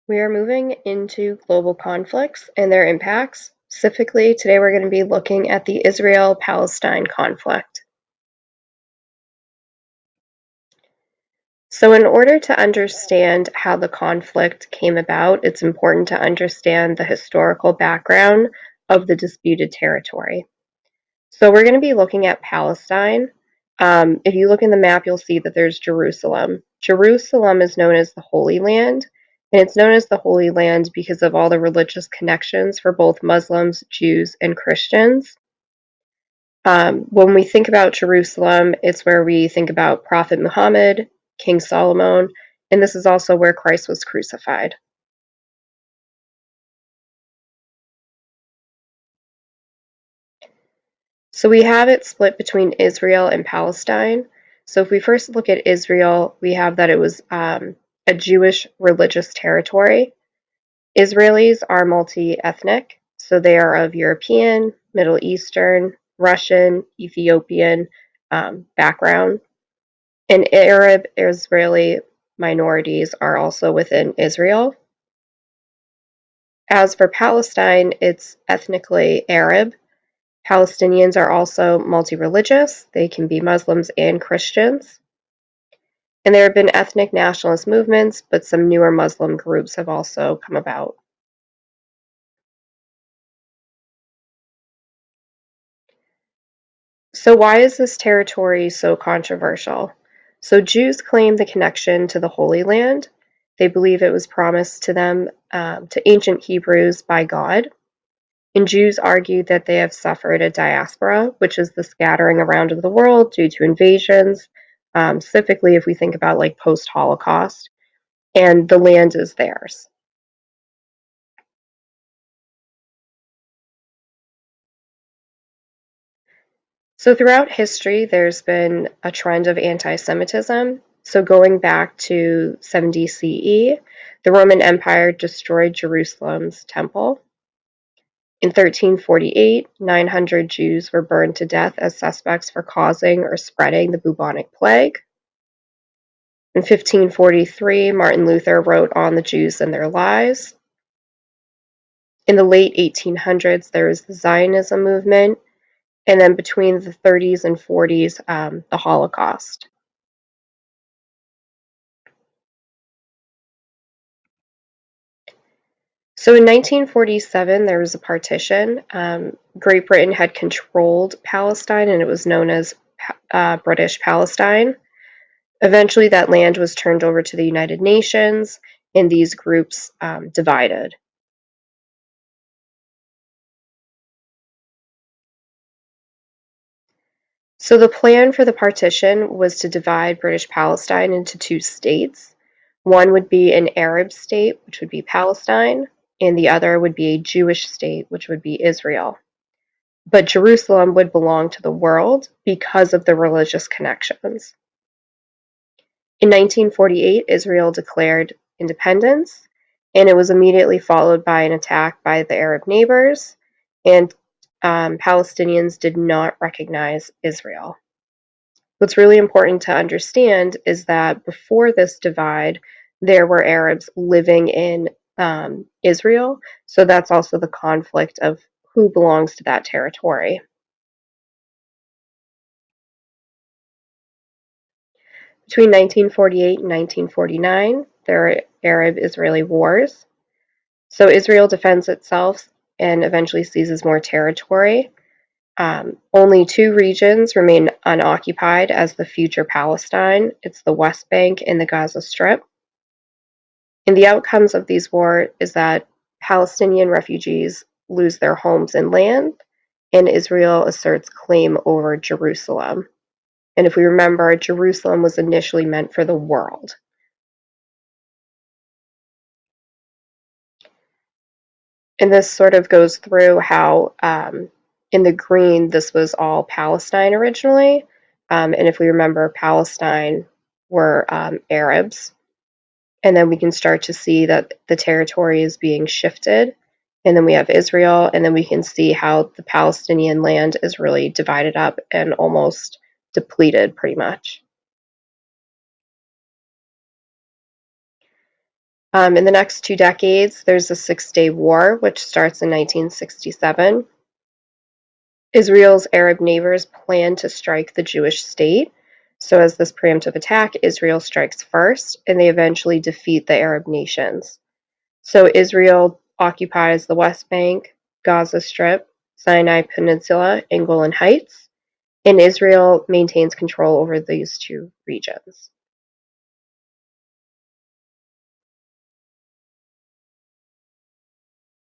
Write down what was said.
We are moving into global conflicts and their impacts. Specifically, today we're going to be looking at the Israel-Palestine conflict. So in order to understand how the conflict came about, it's important to understand the historical background of the disputed territory. So we're going to be looking at Palestine. If you look in the map, you'll see that there's Jerusalem. Jerusalem is known as the Holy Land, and it's known as the Holy Land because of all the religious connections for both Muslims, Jews, and Christians. When we think about Jerusalem, it's where we think about Prophet Muhammad, King Solomon, and this is also where Christ was crucified. So we have it split between Israel and Palestine. So if we first look at Israel, we have that it was a Jewish religious territory. Israelis are multi-ethnic, so they are of European, Middle Eastern, Russian, Ethiopian background. And Arab Israeli minorities are also within Israel. As for Palestine, it's ethnically Arab. Palestinians are also multi-religious. They can be Muslims and Christians. And there have been ethnic nationalist movements, but some newer Muslim groups have also come about. So why is this territory so controversial? So Jews claim the connection to the Holy Land. They believe it was promised to them, to ancient Hebrews by God. And Jews argue that they have suffered a diaspora, which is the scattering around of the world due to invasions, specifically if we think about like post-Holocaust, and the land is theirs. So throughout history, there's been a trend of anti-Semitism. So going back to 70 CE, the Roman Empire destroyed Jerusalem's temple. In 1348, 900 Jews were burned to death as suspects for causing or spreading the bubonic plague. In 1543, Martin Luther wrote on the Jews and their lies. In the late 1800s, there was the Zionism movement, and then between the 30s and 40s, the Holocaust. So in 1947, there was a partition. Great Britain had controlled Palestine, and it was known as British Palestine. Eventually, that land was turned over to the United Nations, and these groups divided. So the plan for the partition was to divide British Palestine into two states. One would be an Arab state, which would be Palestine, and the other would be a Jewish state, which would be Israel. But Jerusalem would belong to the world because of the religious connections. In 1948, Israel declared independence, and it was immediately followed by an attack by the Arab neighbors, and Palestinians did not recognize Israel. What's really important to understand is that before this divide, there were Arabs living in Israel, so that's also the conflict of who belongs to that territory. Between 1948 and 1949, there are Arab-Israeli wars. So Israel defends itself and eventually seizes more territory. Only two regions remain unoccupied as the future Palestine. It's the West Bank and the Gaza Strip. And the outcomes of these wars is that Palestinian refugees lose their homes and land, and Israel asserts claim over Jerusalem. And if we remember, Jerusalem was initially meant for the world. And this sort of goes through how in the green, this was all Palestine originally. And if we remember, Palestine were Arabs. And then we can start to see that the territory is being shifted. And then we have Israel, and then we can see how the Palestinian land is really divided up and almost depleted pretty much. In the next 2 decades, there's the Six-Day War, which starts in 1967. Israel's Arab neighbors plan to strike the Jewish state. So, as this preemptive attack, Israel strikes first, and they eventually defeat the Arab nations. So, Israel occupies the West Bank, Gaza Strip, Sinai Peninsula, and Golan Heights, and Israel maintains control over these two regions.